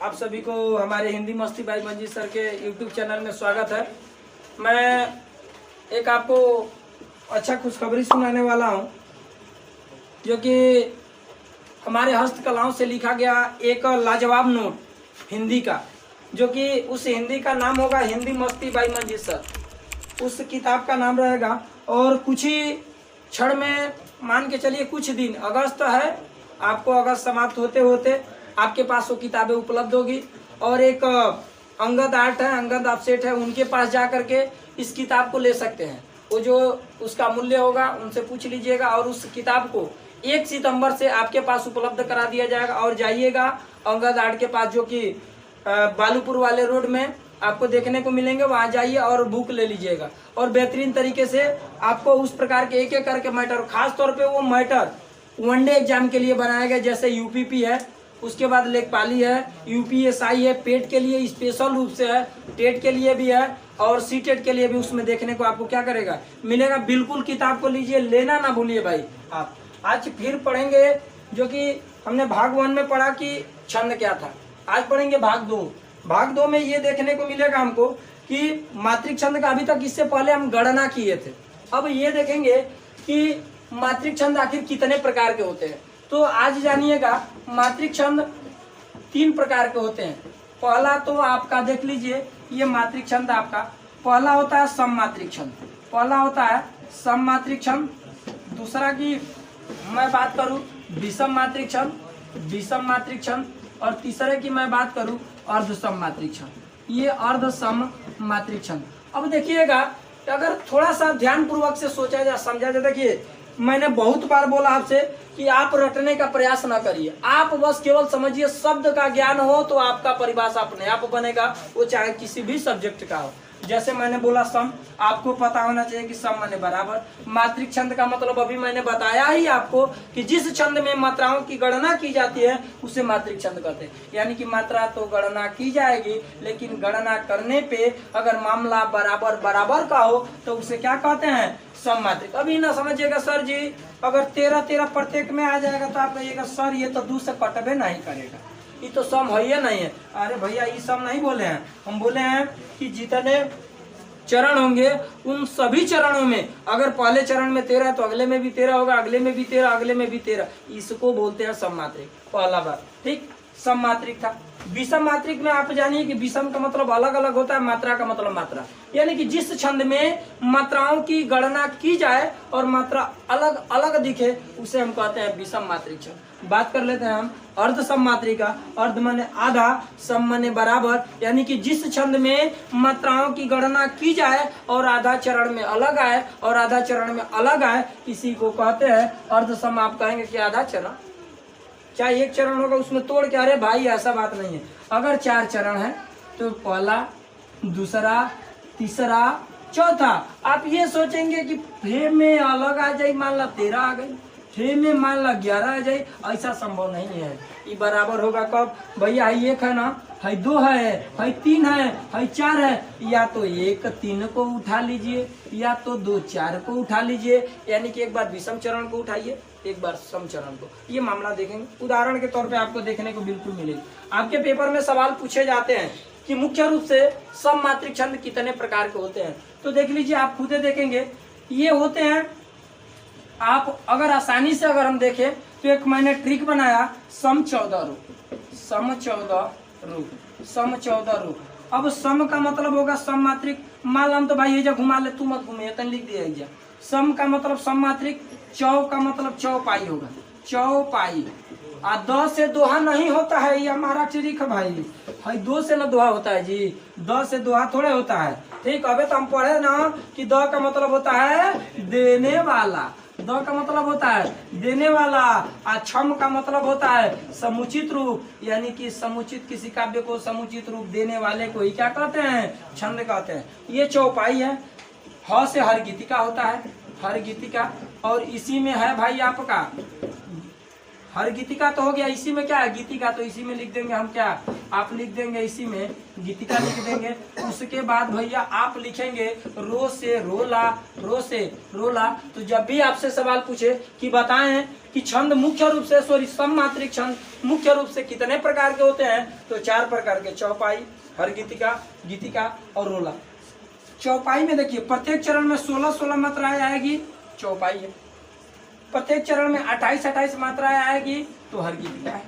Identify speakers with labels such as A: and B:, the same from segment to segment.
A: आप सभी को हमारे हिंदी मस्ती भाई मंजीत सर के यूट्यूब चैनल में स्वागत है। मैं एक आपको अच्छा खुशखबरी सुनाने वाला हूं, जो कि हमारे हस्तकलाओं से लिखा गया एक लाजवाब नोट हिंदी का, जो कि उस हिंदी का नाम होगा हिंदी मस्ती बाई मंजीत सर। उस किताब का नाम रहेगा और कुछ ही क्षण में, मान के चलिए कुछ दिन, अगस्त है, आपको अगस्त समाप्त होते होते आपके पास वो किताबें उपलब्ध होगी। और एक अंगद आर्ट है, अंगद अपसेट है, उनके पास जा करके इस किताब को ले सकते हैं। वो जो उसका मूल्य होगा उनसे पूछ लीजिएगा और उस किताब को 1 सितंबर से आपके पास उपलब्ध करा दिया जाएगा। और जाइएगा अंगद आर्ट के पास, जो कि बालूपुर वाले रोड में आपको देखने को मिलेंगे, वहां जाइए और बुक ले लीजिएगा। और बेहतरीन तरीके से आपको उस प्रकार के एक एक करके मैटर, खास तौर पे वो मैटर वनडे एग्जाम के लिए बनाया गया, जैसे यूपीपी है, उसके बाद लेखपाली है, यूपीएसआई है, पेट के लिए स्पेशल रूप से है, टेट के लिए भी है और सीटेट के लिए भी उसमें देखने को आपको क्या करेगा मिलेगा। बिल्कुल किताब को लीजिए, लेना ना भूलिए भाई। आप आज फिर पढ़ेंगे, जो कि हमने भाग 1 में पढ़ा कि छंद क्या था, आज पढ़ेंगे भाग 2। भाग 2 में ये देखने को मिलेगा हमको कि मात्रिक छंद का अभी तक इससे पहले हम गणना किए थे। अब ये देखेंगे कि मात्रिक छंद आखिर कितने प्रकार के होते हैं। तो आज जानिएगा मात्रिक छंद 3 प्रकार के होते हैं। पहला तो आपका देख लीजिए, ये मात्रिक छंद आपका पहला होता है सममात्रिक छंद, पहला होता है सममात्रिक छंद। दूसरा की मैं बात करूं विषम मात्रिक छंद, विषम मात्रिक छंद। और तीसरे की मैं बात करूं अर्ध सम मात्रिक छंद, ये अर्ध सम मात्रिक छंद। अब देखिएगा, अगर थोड़ा सा ध्यान पूर्वक से सोचा जाए, समझा जाए, देखिए मैंने बहुत बार बोला आपसे कि आप रटने का प्रयास ना करिए, आप बस केवल समझिए। शब्द का ज्ञान हो तो आपका परिभाषा अपने आप बनेगा, वो चाहे किसी भी सब्जेक्ट का हो। जैसे मैंने बोला सम, आपको पता होना चाहिए कि सम माने बराबर। मात्रिक छंद का मतलब अभी मैंने बताया ही आपको कि जिस छंद में मात्राओं की गणना की जाती है उसे मात्रिक छंद कहते हैं। यानी कि मात्रा तो गणना की जाएगी, लेकिन गणना करने पे अगर मामला बराबर बराबर का हो तो उसे क्या कहते हैं, सम मात्रिक। अभी ना समझिएगा सर जी, अगर 13 प्रत्येक में आ जाएगा तो आप कहिएगा सर ये तो 2 से कटबे नहीं करेगा, ये तो सम है या नहीं है। अरे भैया ये सम नहीं बोले हैं, हम बोले हैं कि जितने चरण होंगे उन सभी चरणों में अगर पहले चरण में 13 तो अगले में भी 13 होगा, अगले में भी 13, अगले में भी 13, इसको बोलते हैं सम मात्रिक। पहला बात ठीक, सम मात्रिक था। विषम मात्रिक में आप जानिए कि विषम का मतलब अलग अलग होता है, मात्रा का मतलब मात्रा, यानी कि जिस छंद में मात्राओं की गणना की जाए और मात्रा अलग अलग दिखे उसे हम कहते हैं विषम मात्रिक छंद। बात कर लेते हैं हम अर्ध सम मात्रिका। अर्ध माने आधा, सम माने बराबर, यानी कि जिस छंद में मात्राओं की गणना की जाए और आधा चरण में अलग आए और आधा चरण में अलग आए, इसी को कहते हैं अर्ध सम। आप कहेंगे कि आधा चरण, चाहे एक चरण होगा उसमें तोड़ के, अरे भाई ऐसा बात नहीं है। अगर 4 चरण है तो पहला, दूसरा, तीसरा, चौथा। आप ये सोचेंगे कि फे में अलग आ जाए, मान ला 13 आ गई, फे में मान ला 11 आ जाए, ऐसा संभव नहीं है। ये बराबर होगा कब भैया, है 1 है ना, है 2 है 3 है 4 है, या तो 1 3 को उठा लीजिए या तो 2 4 को उठा लीजिए। यानी कि एक बार विषम चरण को उठाइए, एक बार सम चरण को। ये मामला देखेंगे उदाहरण के तौर पे आपको देखने को बिल्कुल मिलेगी। आपके पेपर में सवाल पूछे जाते हैं कि मुख्य रूप से सम मात्रिक छंद कितने प्रकार के होते हैं। तो देख लीजिए, आप खुद देखेंगे ये होते हैं। आप अगर आसानी से अगर हम देखें तो एक मैंने ट्रिक बनाया, सम 14 रूप, सम 14 रूप, सम 14 रूप। अब सम का मतलब होगा सम मात्रिक। मान लो तो भाई ये घुमा ले, तू मत घूमे, तन लिख दिया। सम का मतलब सम मात्रिक, चौ का मतलब चौपाई होगा, चौपाई। 2 से दोहा नहीं होता है, ये हमारा ट्रिक है भाई, है 2 से ना दोहा होता है जी, 2 से दोहा थोड़े होता है। ठीक, अबे तो हम पढ़े ना कि 2 का मतलब होता है देने वाला, 2 का मतलब होता है देने वाला, और छम का मतलब होता है समुचित रूप, यानी कि समुचित, किसी काव्य को समुचित रूप देने वाले को ही क्या कहते हैं, छंद कहते हैं। ये चौपाई है। ह से हर गीतिका होता है, हर गीतिका। और इसी में है भाई आपका हर गीतिका तो हो गया, इसी में क्या है गीतिका, तो इसी में लिख देंगे हम क्या, आप लिख देंगे इसी में गीतिका लिख देंगे। उसके बाद भैया आप लिखेंगे रो से रोला, रो से रोला। तो जब भी आपसे सवाल पूछे कि बताएं कि छंद मुख्य रूप से सममात्रिक छंद मुख्य रूप से कितने प्रकार के होते हैं, तो 4 प्रकार के, चौपाई, हर गीतिका, गीतिका और रोला। चौपाई में देखिए प्रत्येक चरण में 16-16 मात्राएं आएगी, चौपाई है। प्रत्येक चरण में 28-28 मात्राएं आएगी, तो हर गीतिका है।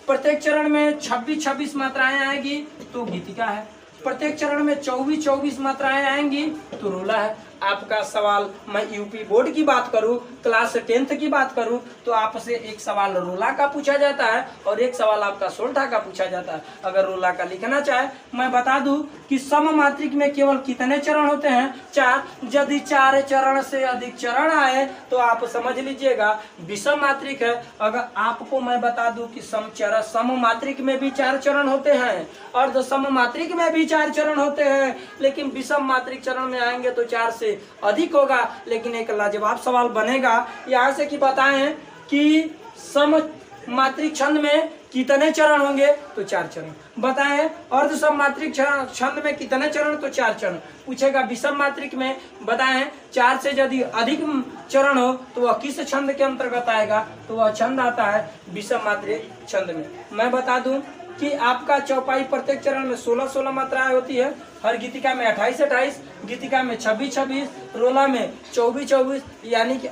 A: प्रत्येक चरण में 26-26 मात्राएं आएगी, तो गीतिका है। प्रत्येक चरण में 24-24 मात्राएं आएंगी, तो रोला है। आपका सवाल, मैं यूपी बोर्ड की बात करूं, क्लास 10th की बात करूं, तो आपसे एक सवाल रोला का पूछा जाता है और एक सवाल आपका सोल्ठा का पूछा जाता है। अगर रोला का लिखना चाहे, मैं बता दूं कि सममात्रिक में केवल कितने चरण होते हैं, 4। यदि 4 चरण से अधिक चरण आए तो आप समझ लीजिएगा विषम मात्रिक है। अगर आपको मैं बता दूं कि सममात्रिक में भी 4 चरण होते हैं, अर्ध सममात्रिक में भी 4 चरण होते हैं, लेकिन विषम मात्रिक चरण में आएंगे तो 4 से अधिक होगा। लेकिन एक लाजवाब सवाल बनेगा यहाँ से कि बताएं कि सममात्रिक छंद में कितने चरण होंगे, तो 4 चरण। बताएं अर्ध सममात्रिक छंद में कितने चरण, तो 4 चरण पूछेगा। विषम मात्रिक में बताएं 4 से यदि अधिक चरण हो तो वह किस छंद के अंतर्गत आएगा, तो वह छंद आता है विषम मात्रिक छंद में। मैं बता दूं कि आपका चौपाई प्रत्येक चरण में 16-16 मात्राएं होती है, हर गीतिका में 28-28, गीतिका में 26-26, रोला में 24-24। यानी कि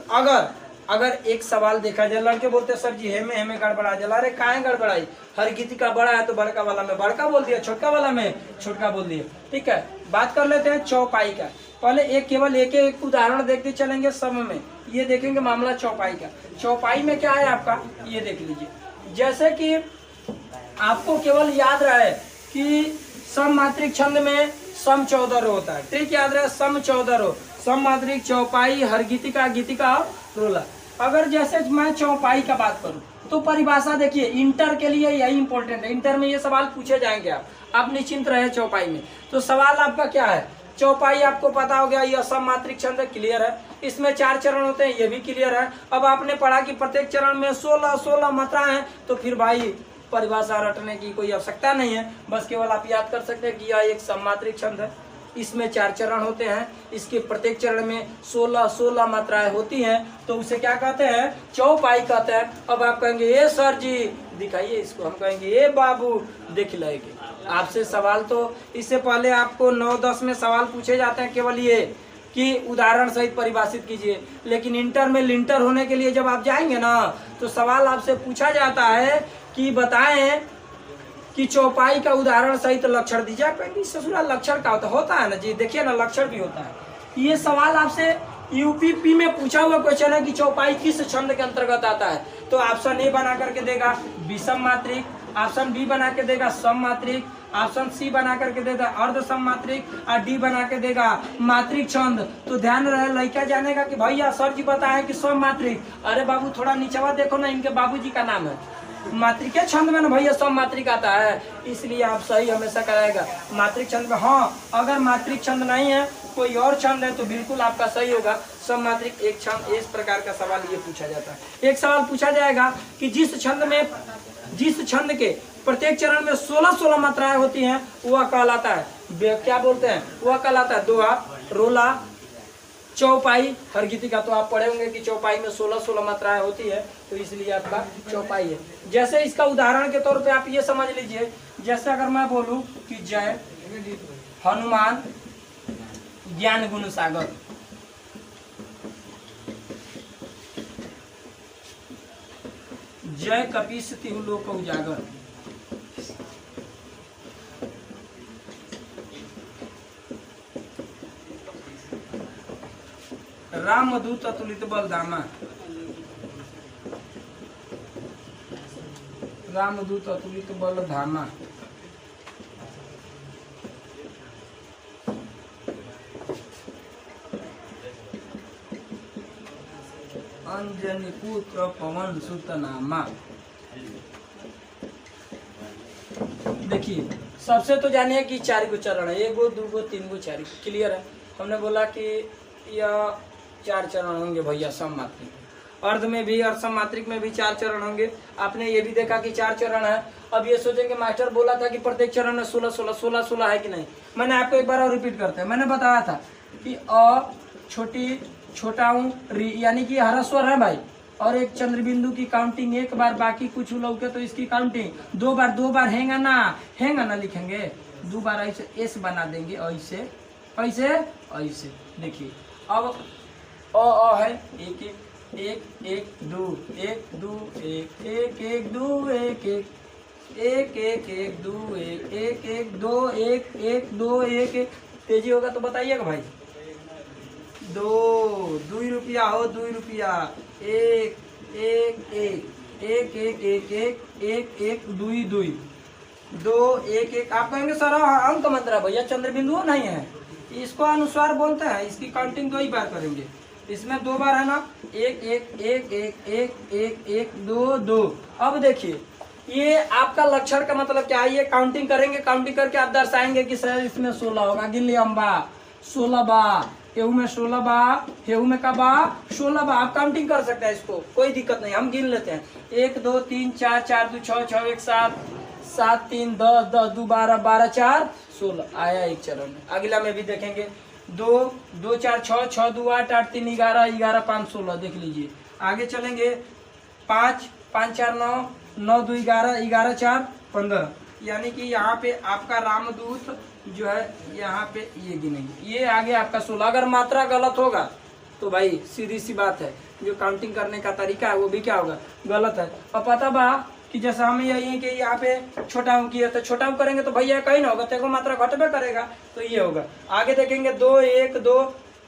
A: अगर एक सवाल देखा जाए, लड़के बोलते सर जी हेमे गड़बड़ा जला, अरे काहे गड़बड़ाई, हर गीतिका बड़ा है तो बड़का वाला में बड़का बोल दिया, छोटका वाला में छोटका बोल दिया। ठीक है, बात कर लेते हैं चौपाई का। पहले केवल एक उदाहरण देखते चलेंगे सम में, ये देखेंगे मामला चौपाई का। चौपाई में क्या है आपका, ये देख लीजिए। जैसे कि आपको केवल याद रहे कि सममात्रिक छंद में सम 14 रो होता है, ठीक, याद रहे सम 14 रो, सममात्रिक, चौपाई, हर गीतिका, गीतिका और रोला। अगर जैसे मैं चौपाई का बात करूं तो परिभाषा देखिए, इंटर के लिए यही इंपॉर्टेंट है, इंटर में ये सवाल पूछे जाएंगे। आप निश्चिंत रहे चौपाई में। तो सवाल आपका क्या है, चौपाई आपको पता हो गया, ये सममात्रिक छंद क्लियर है, इसमें 4 चरण होते हैं, ये भी क्लियर है। अब आपने पढ़ा कि प्रत्येक चरण में 16-16 मात्राएं हैं, तो फिर भाई परिभाषा रटने की कोई आवश्यकता नहीं है, बस केवल आप याद कर सकते हैं कि यह एक सममात्रिक छंद है, इसमें 4 चरण होते हैं, इसके प्रत्येक चरण में 16-16 मात्राएं होती हैं, तो उसे क्या कहते हैं, चौपाई कहते हैं। अब आप कहेंगे ये सर जी दिखाइए इसको, हम कहेंगे ये बाबू देख लेंगे। आपसे सवाल तो इससे पहले आपको 9-10 में सवाल पूछे जाते हैं, केवल ये कि उदाहरण सहित परिभाषित कीजिए। लेकिन इंटर में लिंटर होने के लिए जब आप जाएंगे ना, तो सवाल आपसे पूछा जाता है कि बताएं कि चौपाई का उदाहरण सहित लक्षण दीजिए। आप कहेंगे ससुरा लक्षण का होता है ना जी, देखिए ना लक्षण भी होता है। ये सवाल आपसे यूपीपी में पूछा हुआ क्वेश्चन है कि चौपाई किस छंद के अंतर्गत आता है, तो ऑप्शन ए बना करके देगा विषम मात्रिक, ऑप्शन बी बना के देगा सम मात्रिक, ऑप्शन सी बना करके देगा अर्ध सम मात्रिक और डी बना के देगा मात्रिक छंद। तो ध्यान रहे, लड़का जानेगा कि भैया सर जी बताए कि सम मात्रिक, अरे बाबू थोड़ा नीचवा देखो ना, इनके बाबूजी का नाम है, मात्रिक छंद में ना भैया सम मात्रिक आता है, इसलिए आप सही हमेशा कराएगा मात्रिक छंद में। हाँ, अगर मात्रिक छंद नहीं है, कोई और छंद है, तो बिल्कुल आपका सही होगा सम मात्रिक एक छंद। इस प्रकार का सवाल ये पूछा जाता है। एक सवाल पूछा जाएगा कि जिस छंद के प्रत्येक चरण में 16-16 मात्राएं होती हैं, वह कहलाता है, क्या बोलते हैं, वह कहलाता है दोहा, रोला, चौपाई, हर गीतिका। तो आप पढ़े होंगे कि चौपाई में 16-16 मात्राएं होती है, तो इसलिए आपका चौपाई है। जैसे इसका उदाहरण के तौर पे आप ये समझ लीजिए, जैसे अगर मैं बोलूं कि जय हनुमान ज्ञान गुण सागर, जय कपीस तिहु लोक उजागर, रामदूत अतुलित बलधामा, रामदूत अतुलित बलधामा, अंजनी पुत्र पवन सुत नामा। देखिए सबसे तो जानिए कि 4 गो चरण है, 1 गो 2 गो 3 गो 4 क्लियर है। हमने बोला कि यह 4 चरण होंगे भैया सम मात्रिक। अर्ध में भी और सममात्रिक में भी 4 चरण होंगे। आपने ये भी देखा कि 4 चरण है। अब ये सोचेंगे मास्टर बोला था कि प्रत्येक चरण में 16 16 16 16 है कि नहीं। मैंने आपको एक बार और रिपीट करते हैं। मैंने बताया था कि अ छोटी छोटा यानी कि हरा स्वर है भाई, और एक चंद्र बिंदु की काउंटिंग एक बार, बाकी कुछ लौके तो इसकी काउंटिंग दो बार हैंगा ना लिखेंगे, 2 बार ऐसे एस बना देंगे, ऐसे ऐसे ऐसे। देखिए अब अ है 1 1 1 2 1 2 1 1 1 2 1 1 1 1 2 1 1 1 2 1 1 2 1 1। तेजी होगा तो बताइएगा भाई। 2 रुपया हो, 2 रुपया, 1 1 1 1 1 1 1 1 2 2 2 1 1। आप कहेंगे सर अंक मंत्र भैया चंद्र बिंदु नहीं है, इसको अनुस्वार बोलते हैं, इसकी काउंटिंग 2 ही बार करेंगे। इसमें 2 बार है ना, 1 1 1 1 1 1 1 2 2। अब देखिए ये आपका लक्षण का मतलब क्या है, ये काउंटिंग करेंगे, काउंटिंग करके आप दर्शाएंगे कि सर इसमें 16 होगा। गिन लिया हम बा 16 बा, हेऊ में 16 बा, हेऊ में का बा 16 बा। आप काउंटिंग कर सकते हैं, इसको कोई दिक्कत नहीं, हम गिन लेते हैं। 1 2 3 4 4 2 6 6 1 7 7 3 10 10 2 12 12 4 16 आया एक चरण में। अगला में भी देखेंगे 2 2 4 6 6 2 8 8 3 11 11 5 16। देख लीजिए आगे चलेंगे 5 5 4 9 9 2 11 11 4 15। यानी कि यहाँ पे आपका रामदूत जो है यहाँ पे ये गिनेंगे, ये आगे आपका 16। अगर मात्रा गलत होगा तो भाई सीधी सी बात है, जो काउंटिंग करने का तरीका है वो भी क्या होगा, गलत है। और पता बा कि जैसा हमें यही कि यहाँ पे छोटा अंक किया तो छोटा अंक करेंगे तो भैया कहीं ना होगा, तेको मात्रा घटबे करेगा, तो ये होगा। आगे देखेंगे 2 1 2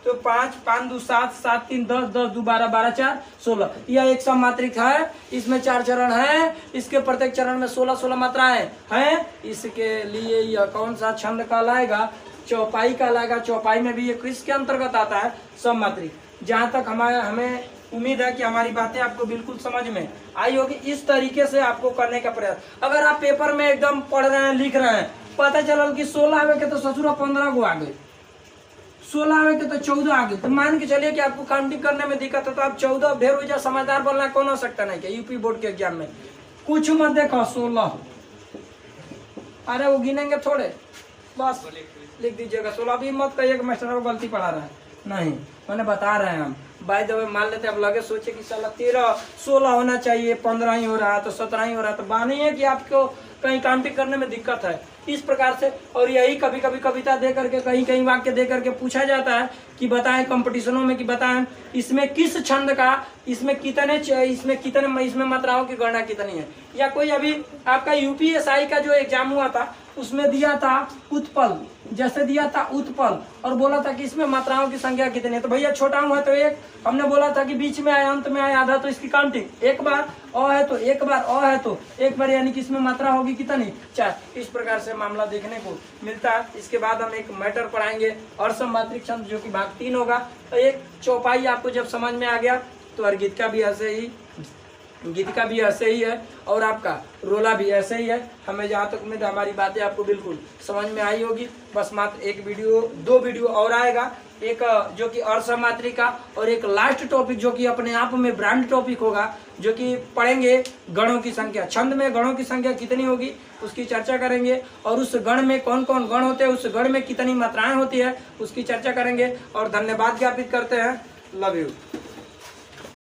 A: तो 5 5 2 7 7 3 10 10 2 12 12 4 16। यह एक सममात्रिक है, इसमें 4 चरण है, इसके प्रत्येक चरण में 16 16 मात्राएं हैं। इसके लिए यह कौन सा छंद कहलाएगा, चौपाई कहलाएगा। चौपाई में भी ये किसके अंतर्गत आता है, सममात्रिक। जहाँ तक हमें उम्मीद है कि हमारी बातें आपको बिल्कुल समझ में आई होगी। इस तरीके से आपको करने का प्रयास, अगर आप पेपर में एकदम पढ़ रहे हैं लिख रहे हैं, पता चला कि 16 आवे के तो ससुरा 15 को आ गए, 16 आवे के तो 14 आ गए, तो मान के चलिए कि आपको काउंटिंग करने में दिक्कत है तो आप 14 ढेर हो जाए, समझदार बोलना कौन हो सकता नहीं क्या यूपी बोर्ड के एग्जाम में। कुछ मत देखो 16, अरे वो गिनेंगे थोड़े, बस लिख दीजिएगा 16। अभी मत कहिए कि मास्टर को गलती पढ़ा रहा है, नहीं मैंने बता रहे हैं हम। बाय द वे मान लेते हैं, अब लगे सोचे कि साला 13 16 होना चाहिए, 15 ही हो रहा है तो 17 ही हो रहा है, तो बात नहीं है कि आपको कहीं काउंटिंग करने में दिक्कत है इस प्रकार से। और यही कभी कभी कविता दे करके, कहीं कहीं वाक्य दे करके पूछा जाता है कि बताएं कंपटीशनों में कि बताएं इसमें किस छंद का, इसमें कितने मात्राओं की गणना कितनी है। या कोई अभी आपका यूपीएसआई का जो एग्जाम हुआ था उसमें दिया था उत्पल, जैसे दिया था उत्पल और बोला था कि इसमें मात्राओं की संख्या कितनी है, तो भैया छोटा है तो 1, हमने बोला था कि बीच में आए अंत में आए आधा, तो इसकी काउंटिंग 1 बार, अ है तो 1 बार, अ है तो 1 बार, यानी कि इसमें मात्रा होगी कितनी 4। इस प्रकार से मामला देखने को मिलता है। इसके बाद हम एक मैटर पढ़ाएंगे और सममात्रिक छंद जो कि भाग 3 होगा। तो एक चौपाई आपको जब समझ में आ गया तो अर्गित का भी ऐसे ही, गीत का भी ऐसे ही है और आपका रोला भी ऐसे ही है। हमें जहाँ तक उम्मीद है हमारी बातें आपको बिल्कुल समझ में आई होगी। बस मात्र एक वीडियो 2 वीडियो और आएगा, एक जो कि अर्धसममात्रिक का और एक लास्ट टॉपिक जो कि अपने आप में ब्रांड टॉपिक होगा, जो कि पढ़ेंगे गणों की संख्या। छंद में गणों की संख्या कितनी होगी उसकी चर्चा करेंगे, और उस गण में कौन कौन गण होते हैं, उस गण में कितनी मात्राएं होती है उसकी चर्चा करेंगे। और धन्यवाद ज्ञापित करते हैं। Love you.